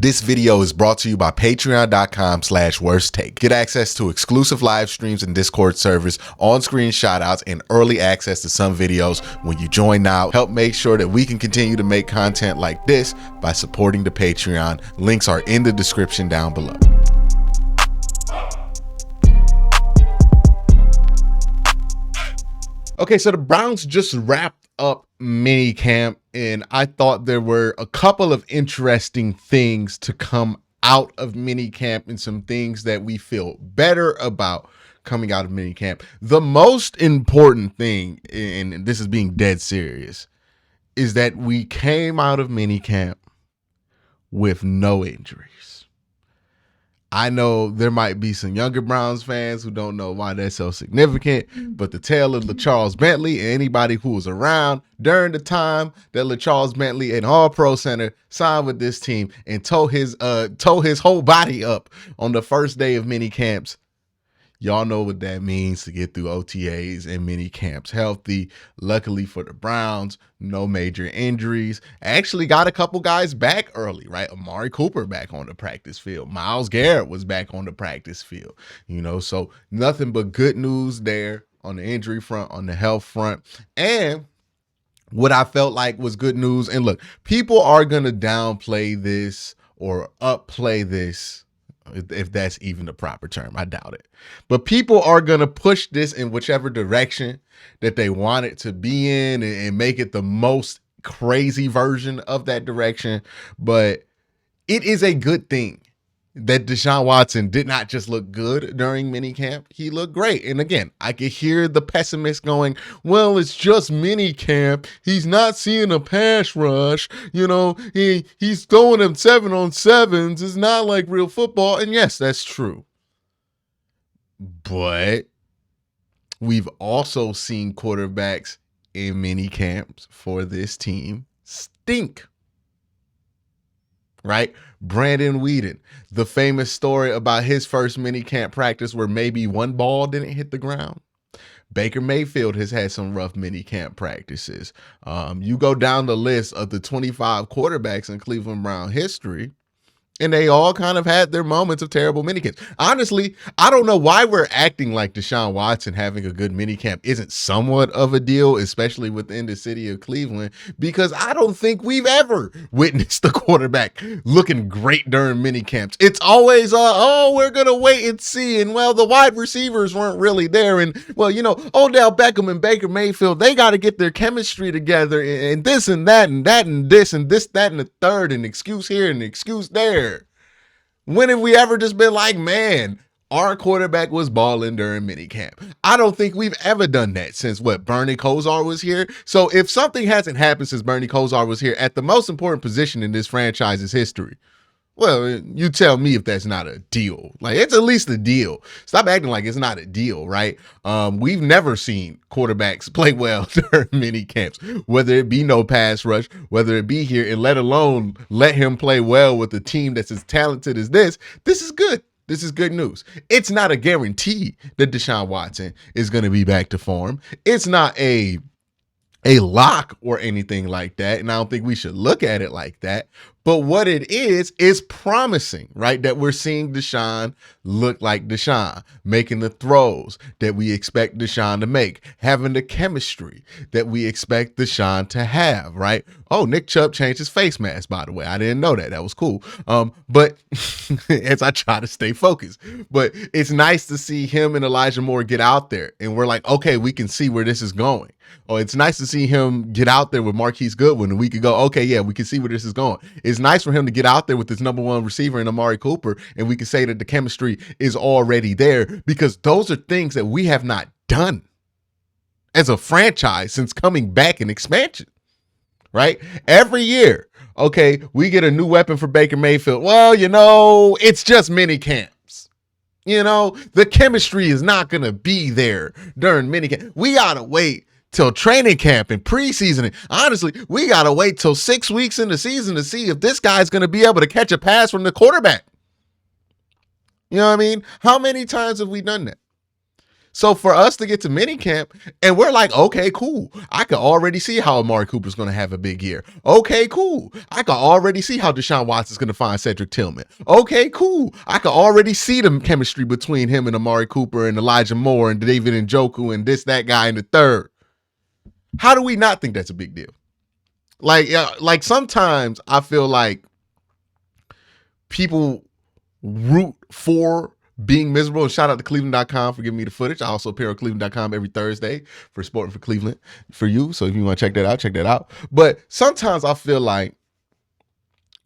This video is brought to you by patreon.com/worsttake. Get access to exclusive live streams and Discord servers, on-screen shoutouts, and early access to some videos when you join now. Help make sure that we can continue to make content like this by supporting the Patreon. Links are in the description down below. Okay, so the Browns just wrapped up mini camp, and I thought there were a couple of interesting things to come out of mini camp and some things that we feel better about coming out of mini camp. The most important thing, and this is being dead serious, is that we came out of mini camp with no injuries. I know there might be some younger Browns fans who don't know why that's so significant, but the tale of LaCharles Bentley and anybody who was around during the time that LaCharles Bentley and All-Pro Center signed with this team and tore his whole body up on the first day of mini camps. Y'all know what that means to get through OTAs and mini camps healthy. Luckily for the Browns, no major injuries. Actually got a couple guys back early, right? Amari Cooper back on the practice field. Myles Garrett was back on the practice field. So nothing but good news there on the injury front, on the health front. And what I felt like was good news, and look, people are going to downplay this or upplay this, if that's even the proper term. I doubt it. But people are going to push this in whichever direction that they want it to be in and make it the most crazy version of that direction. But it is a good thing that Deshaun Watson did not just look good during minicamp. He looked great. And again, I could hear the pessimists going, well, it's just minicamp. He's not seeing a pass rush. He's throwing them 7-on-7s. It's not like real football. And yes, that's true. But we've also seen quarterbacks in minicamps for this team stink. Right? Brandon Weeden, the famous story about his first mini camp practice where maybe one ball didn't hit the ground. Baker Mayfield has had some rough mini camp practices. You go down the list of the 25 quarterbacks in Cleveland Brown history, and they all kind of had their moments of terrible minicamps. Honestly, I don't know why we're acting like Deshaun Watson having a good minicamp isn't somewhat of a deal, especially within the city of Cleveland, because I don't think we've ever witnessed the quarterback looking great during minicamps. It's always, we're going to wait and see. And, well, the wide receivers weren't really there. And, well, Odell Beckham and Baker Mayfield, they got to get their chemistry together and this and that and that and this and this, that and the third, and excuse here and excuse there. When have we ever just been like, man, our quarterback was balling during minicamp? I don't think we've ever done that since Bernie Kosar was here. So if something hasn't happened since Bernie Kosar was here at the most important position in this franchise's history, well, you tell me if that's not a deal. Like, it's at least a deal. Stop acting like it's not a deal, right? We've never seen quarterbacks play well during mini camps, whether it be no pass rush, whether it be here, and let alone let him play well with a team that's as talented as this. This is good. This is good news. It's not a guarantee that Deshaun Watson is going to be back to form. It's not a lock or anything like that. And I don't think we should look at it like that. But what it is promising, right? That we're seeing Deshaun look like Deshaun, making the throws that we expect Deshaun to make, having the chemistry that we expect Deshaun to have, right? Oh, Nick Chubb changed his face mask, by the way. I didn't know that. That was cool. But as I try to stay focused, but it's nice to see him and Elijah Moore get out there. And we're like, okay, we can see where this is going. Oh, it's nice to see him get out there with Marquise Goodwin, and we could go, okay, yeah, we can see where this is going. It's nice for him to get out there with his number one receiver in Amari Cooper, and we can say that the chemistry is already there, because those are things that we have not done as a franchise since coming back in expansion, right? Every year, okay, we get a new weapon for Baker Mayfield. Well, it's just mini camps. The chemistry is not going to be there during mini camp. We got to wait till training camp and preseason. And honestly, we got to wait till 6 weeks in the season to see if this guy's going to be able to catch a pass from the quarterback. You know what I mean? How many times have we done that? So for us to get to minicamp and we're like, okay, cool. I can already see how Amari Cooper's going to have a big year. Okay, cool. I can already see how Deshaun Watson's going to find Cedric Tillman. Okay, cool. I can already see the chemistry between him and Amari Cooper and Elijah Moore and David Njoku and this, that guy in the third. How do we not think that's a big deal? Like sometimes I feel like people root for being miserable. And shout out to Cleveland.com for giving me the footage. I also appear on Cleveland.com every Thursday for Sporting for Cleveland for you. So if you want to check that out, check that out. But sometimes I feel like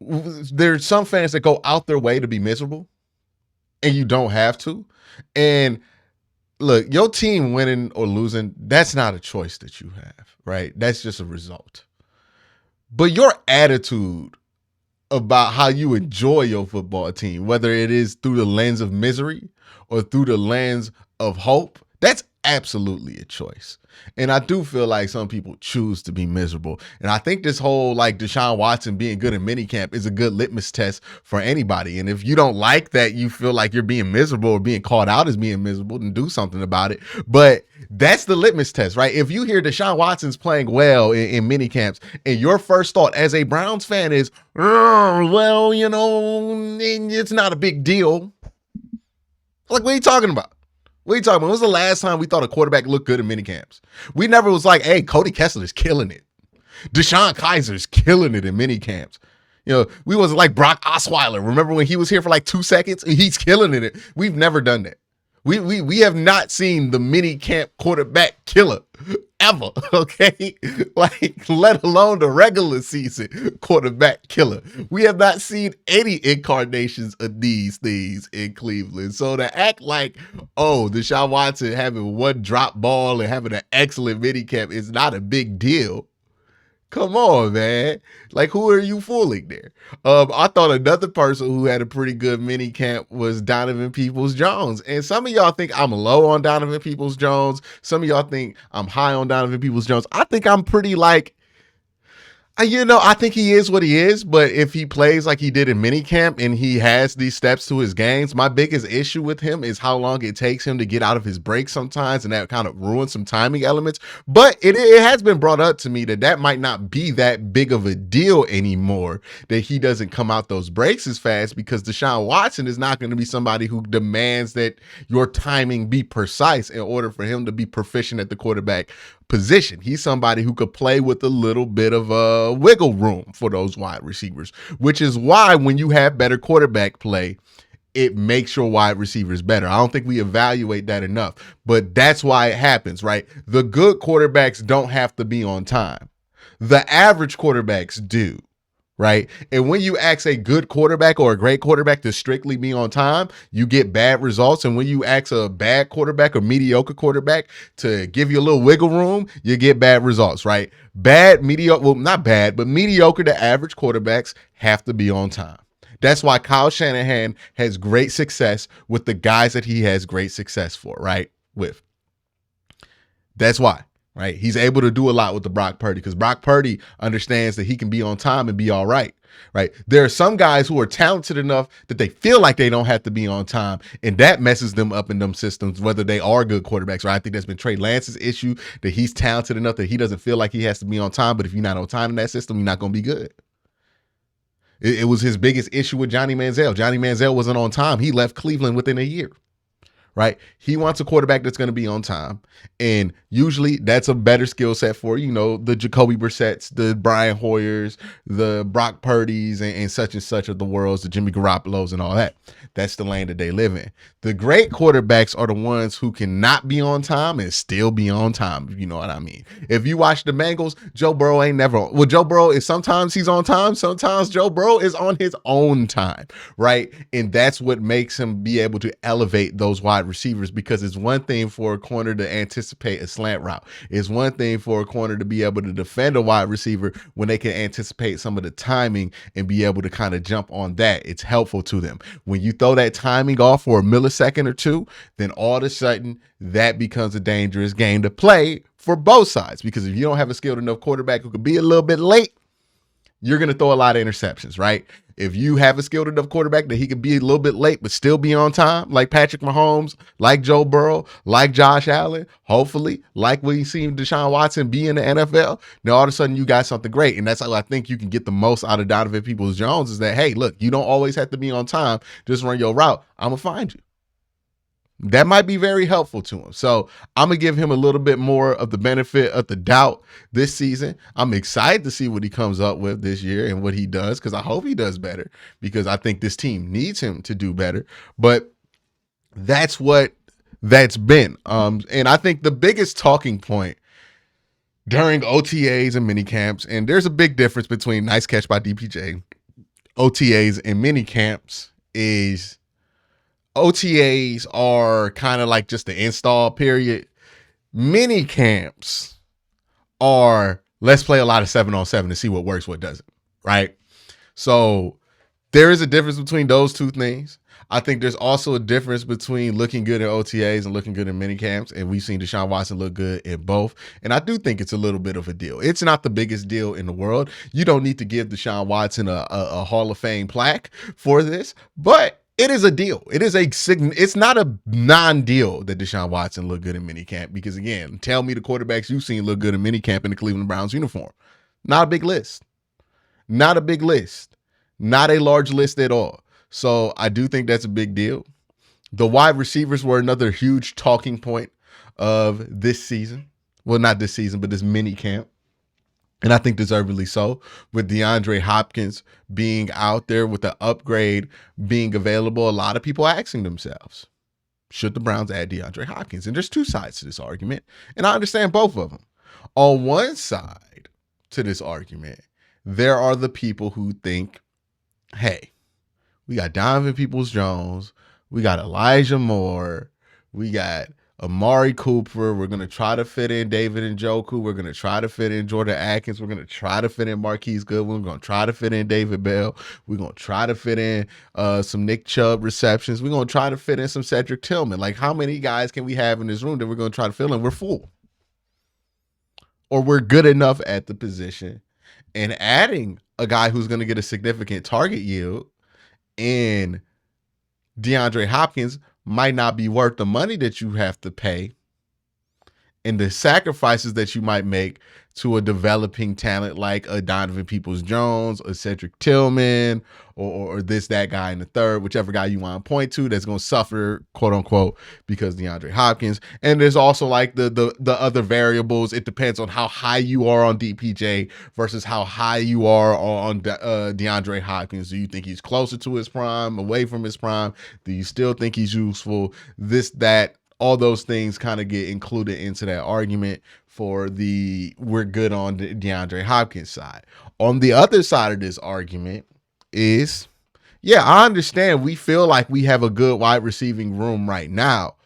there's some fans that go out their way to be miserable and you don't have to. And look, your team winning or losing, that's not a choice that you have, right? That's just a result. But your attitude about how you enjoy your football team, whether it is through the lens of misery or through the lens of hope, that's absolutely a choice. And I do feel like some people choose to be miserable. And I think this whole like Deshaun Watson being good in minicamp is a good litmus test for anybody. And if you don't like that, you feel like you're being miserable or being called out as being miserable, then do something about it. But that's the litmus test, right? If you hear Deshaun Watson's playing well in minicamps and your first thought as a Browns fan is, well, you know, it's not a big deal. Like, what are you talking about? What are you talking about? When was the last time we thought a quarterback looked good in minicamps? We never was like, hey, Cody Kessler's killing it. Deshaun Kaiser's killing it in minicamps. You know, we wasn't like Brock Osweiler. Remember when he was here for like 2 seconds? He's killing it. We've never done that. We have not seen the minicamp quarterback killer ever, okay? Like, let alone the regular season quarterback killer. We have not seen any incarnations of these things in Cleveland. So to act like, oh, Deshaun Watson having one drop ball and having an excellent minicamp is not a big deal. Come on, man. Like, who are you fooling there? I thought another person who had a pretty good mini camp was Donovan Peoples-Jones. And some of y'all think I'm low on Donovan Peoples-Jones. Some of y'all think I'm high on Donovan Peoples-Jones. I think I'm pretty like, you know, I think he is what he is, but if he plays like he did in minicamp and he has these steps to his games, my biggest issue with him is how long it takes him to get out of his break sometimes, and that kind of ruins some timing elements. But it has been brought up to me that might not be that big of a deal anymore, that he doesn't come out those breaks as fast, because Deshaun Watson is not going to be somebody who demands that your timing be precise in order for him to be proficient at the quarterback position. He's somebody who could play with a little bit of a wiggle room for those wide receivers, which is why when you have better quarterback play, it makes your wide receivers better. I don't think we evaluate that enough, but that's why it happens, right? The good quarterbacks don't have to be on time. The average quarterbacks do. Right. And when you ask a good quarterback or a great quarterback to strictly be on time, you get bad results. And when you ask a bad quarterback or mediocre quarterback to give you a little wiggle room, you get bad results, right? Bad, mediocre, well, not bad, but mediocre to average quarterbacks have to be on time. That's why Kyle Shanahan has great success with the guys that he has great success for, right? With. That's why. Right. He's able to do a lot with the Brock Purdy, because Brock Purdy understands that he can be on time and be all right. Right. There are some guys who are talented enough that they feel like they don't have to be on time, and that messes them up in them systems, whether they are good quarterbacks. Right. I think that's been Trey Lance's issue, that he's talented enough that he doesn't feel like he has to be on time. But if you're not on time in that system, you're not going to be good. It was his biggest issue with Johnny Manziel. Johnny Manziel wasn't on time. He left Cleveland within a year. Right. He wants a quarterback that's going to be on time. And usually that's a better skill set for, you know, the Jacoby Brissetts, the Brian Hoyers, the Brock Purdys, and such of the worlds, the Jimmy Garoppolos and all that. That's the lane that they live in. The great quarterbacks are the ones who cannot be on time and still be on time, if you know what I mean. If you watch the Bengals, Joe Burrow ain't never on. Well, Joe Burrow is sometimes he's on time. Sometimes Joe Burrow is on his own time. Right. And that's what makes him be able to elevate those wide receivers, because it's one thing for a corner to anticipate a slant route. It's one thing for a corner to be able to defend a wide receiver when they can anticipate some of the timing and be able to kind of jump on that. It's helpful to them. When you throw that timing off for a millisecond or two, then all of a sudden that becomes a dangerous game to play for both sides, because if you don't have a skilled enough quarterback who could be a little bit late, you're going to throw a lot of interceptions, right? If you have a skilled enough quarterback that he could be a little bit late but still be on time, like Patrick Mahomes, like Joe Burrow, like Josh Allen, hopefully, like we seen Deshaun Watson be in the NFL, now all of a sudden you got something great. And that's how I think you can get the most out of Donovan Peoples-Jones is that, hey, look, you don't always have to be on time. Just run your route. I'm going to find you. That might be very helpful to him. So I'm going to give him a little bit more of the benefit of the doubt this season. I'm excited to see what he comes up with this year and what he does, because I hope he does better, because I think this team needs him to do better. But that's what that's been. And I think the biggest talking point during OTAs and mini camps, and there's a big difference between nice catch by DPJ, OTAs and mini camps, is OTAs are kind of like just the install period. Mini camps are let's play a lot of 7-on-7 to see what works, what doesn't, right? So there is a difference between those two things. I think there's also a difference between looking good in OTAs and looking good in mini camps, and we've seen Deshaun Watson look good in both. And I do think it's a little bit of a deal. It's not the biggest deal in the world. You don't need to give Deshaun Watson a Hall of Fame plaque for this, but it is a deal. It's not a non-deal that Deshaun Watson looked good in minicamp, because again, tell me the quarterbacks you've seen look good in minicamp in the Cleveland Browns uniform. Not a big list. Not a big list. Not a large list at all. So I do think that's a big deal. The wide receivers were another huge talking point of this season. Well, not this season, but this mini camp. And I think deservedly so, with DeAndre Hopkins being out there, with the upgrade being available. A lot of people asking themselves, should the Browns add DeAndre Hopkins? And there's two sides to this argument, and I understand both of them. On one side to this argument, there are the people who think, hey, we got Donovan Peoples-Jones, we got Elijah Moore, we got Amari Cooper. We're going to try to fit in David Njoku. We're going to try to fit in Jordan Atkins. We're going to try to fit in Marquise Goodwin. We're going to try to fit in David Bell. We're going to try to fit in some Nick Chubb receptions. We're going to try to fit in some Cedric Tillman. Like, how many guys can we have in this room that we're going to try to fill in? We're full. Or we're good enough at the position. And adding a guy who's going to get a significant target yield in DeAndre Hopkins might not be worth the money that you have to pay and the sacrifices that you might make to a developing talent like a Donovan Peoples-Jones, a Cedric Tillman, or that guy in the third, whichever guy you want to point to that's going to suffer, quote unquote, because DeAndre Hopkins. And there's also like the other variables. It depends on how high you are on DPJ versus how high you are on DeAndre Hopkins. Do you think he's closer to his prime, away from his prime? Do you still think he's useful? This, that, all those things kind of get included into that argument for the we're good on the DeAndre Hopkins side. On the other side of this argument is, yeah, I understand we feel like we have a good wide receiving room right now,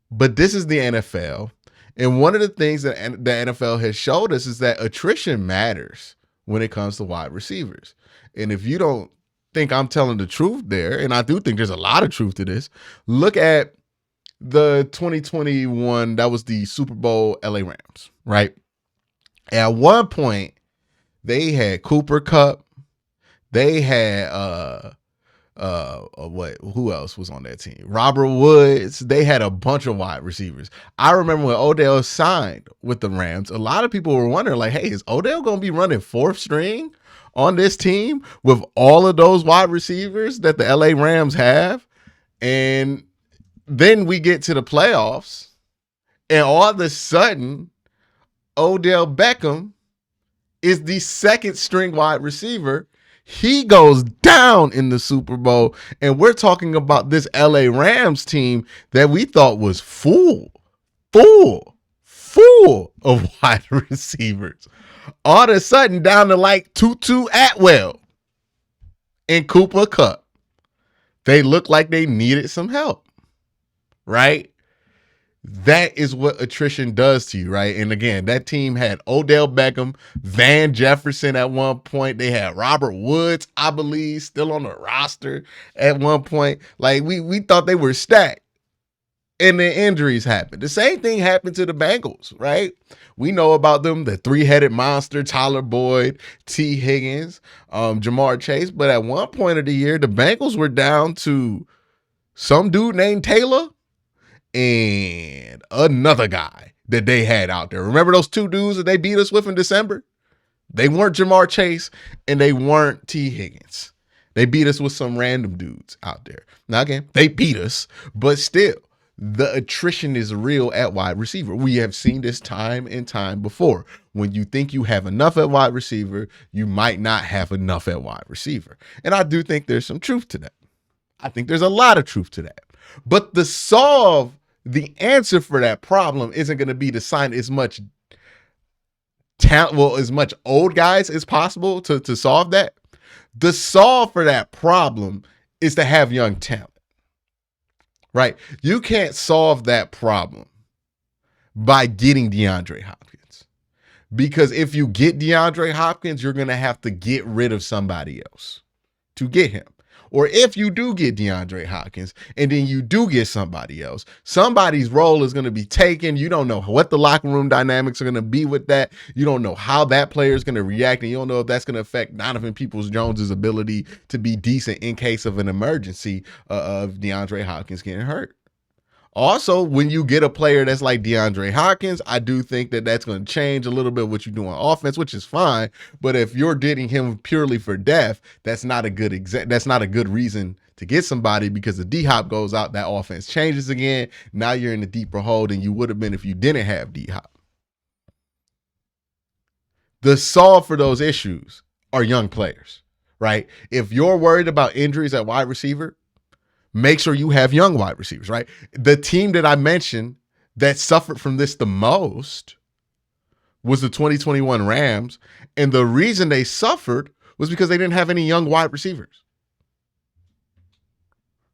but this is the NFL. And one of the things that the NFL has showed us is that attrition matters when it comes to wide receivers. And if you don't think I'm telling the truth there, and I do think there's a lot of truth to this, look at the 2021, that was the Super Bowl LA Rams, right? At one point, they had Cooper Kupp. They had who else was on that team? Robert Woods. They had a bunch of wide receivers. I remember when Odell signed with the Rams, a lot of people were wondering, like, hey, is Odell going to be running fourth string on this team with all of those wide receivers that the LA Rams have? And then we get to the playoffs, and all of a sudden, Odell Beckham is the second string wide receiver. He goes down in the Super Bowl, and we're talking about this LA Rams team that we thought was full of wide receivers. All of a sudden, down to like Tutu Atwell and Cooper Kupp. They looked like they needed some help. Right? That is what attrition does to you, right? And again, that team had Odell Beckham, Van Jefferson at one point. They had Robert Woods, I believe, still on the roster at one point. Like, we thought they were stacked. and then injuries happen. The same thing happened to the Bengals, right? We know about them, the three-headed monster, Tyler Boyd, T. Higgins, Jamar Chase. But at one point of the year, the Bengals were down to some dude named Taylor and another guy that they had out there. Remember those two dudes that they beat us with in December? They weren't Jamar Chase and they weren't T. Higgins. They beat us with some random dudes out there. Now, again, they beat us, but still, the attrition is real at wide receiver. We have seen this time and time before. When you think you have enough at wide receiver, you might not have enough at wide receiver. And I do think there's some truth to that. I think there's a lot of truth to that. But the answer for that problem isn't going to be to sign as much talent, as much old guys as possible to solve that. The solve for that problem is to have young talent. Right? You can't solve that problem by getting DeAndre Hopkins. Because if you get DeAndre Hopkins, you're going to have to get rid of somebody else to get him. Or if you do get DeAndre Hopkins and then you do get somebody else, somebody's role is going to be taken. You don't know what the locker room dynamics are going to be with that. You don't know how that player is going to react. And you don't know if that's going to affect Donovan Peoples-Jones' ability to be decent in case of an emergency of DeAndre Hopkins getting hurt. Also, when you get a player that's like DeAndre Hopkins, I do think that that's going to change a little bit what you do on offense, which is fine. But if you're getting him purely for depth, that's not a good reason to get somebody, because the D-Hop goes out, that offense changes again. Now you're in a deeper hole than you would have been if you didn't have D-Hop. The solve for those issues are young players, right? If you're worried about injuries at wide receiver, make sure you have young wide receivers, right? The team that I mentioned that suffered from this the most was the 2021 Rams. And the reason they suffered was because they didn't have any young wide receivers,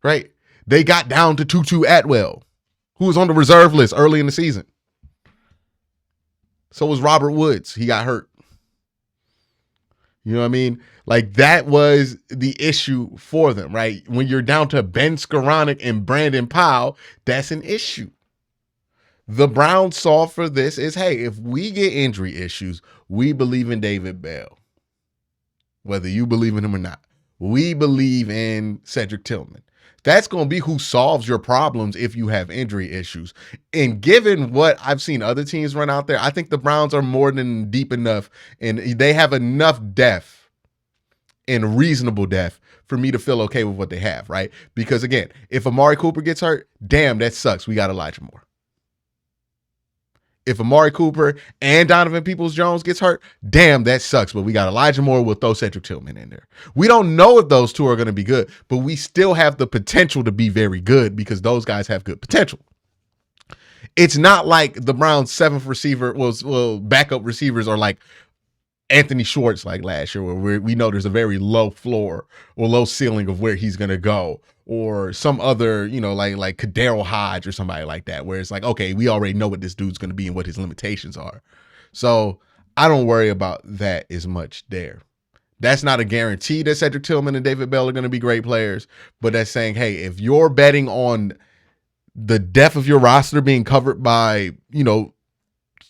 right? They got down to Tutu Atwell, who was on the reserve list early in the season. So was Robert Woods. He got hurt. You know what I mean? Like, that was the issue for them, right? When you're down to Ben Skoranek and Brandon Powell, that's an issue. The Browns solve for this is, hey, if we get injury issues, we believe in David Bell. Whether you believe in him or not. We believe in Cedric Tillman. That's going to be who solves your problems if you have injury issues. And given what I've seen other teams run out there, I think the Browns are more than deep enough, and they have enough depth and reasonable depth for me to feel okay with what they have, right? Because again, if Amari Cooper gets hurt, damn, that sucks. We got Elijah Moore. If Amari Cooper and Donovan Peoples-Jones gets hurt, damn, that sucks. But we got Elijah Moore. We'll throw Cedric Tillman in there. We don't know if those two are going to be good, but we still have the potential to be very good because those guys have good potential. It's not like the Browns' seventh receiver, backup receivers are like Anthony Schwartz like last year, where we know there's a very low floor or low ceiling of where he's going to go, or some other, like Kadarrell Hodge or somebody like that, where it's like, okay, we already know what this dude's going to be and what his limitations are. So I don't worry about that as much there. That's not a guarantee that Cedric Tillman and David Bell are going to be great players, but that's saying, hey, if you're betting on the depth of your roster being covered by,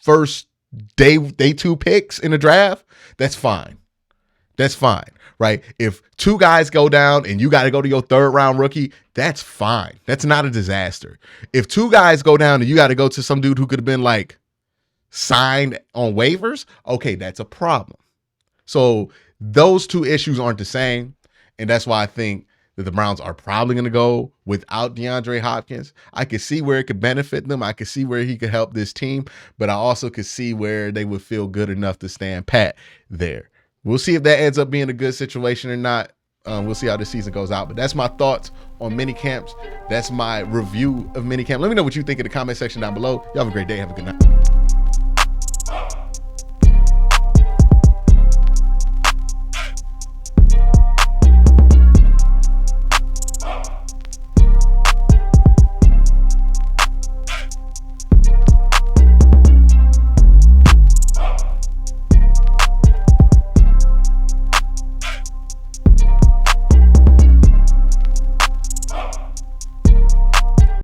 first day two picks in the draft, that's fine. That's fine, right? If two guys go down and you got to go to your third round rookie, that's fine. That's not a disaster. If two guys go down and you got to go to some dude who could have been like signed on waivers, okay, that's a problem. So those two issues aren't the same. And that's why I think that the Browns are probably going to go without DeAndre Hopkins. I could see where it could benefit them. I could see where he could help this team, but I also could see where they would feel good enough to stand pat there. We'll see if that ends up being a good situation or not. We'll see how this season goes out, but that's my thoughts on mini camps. That's my review of mini camp. Let me know what you think in the comment section down below. Y'all have a great day. Have a good night.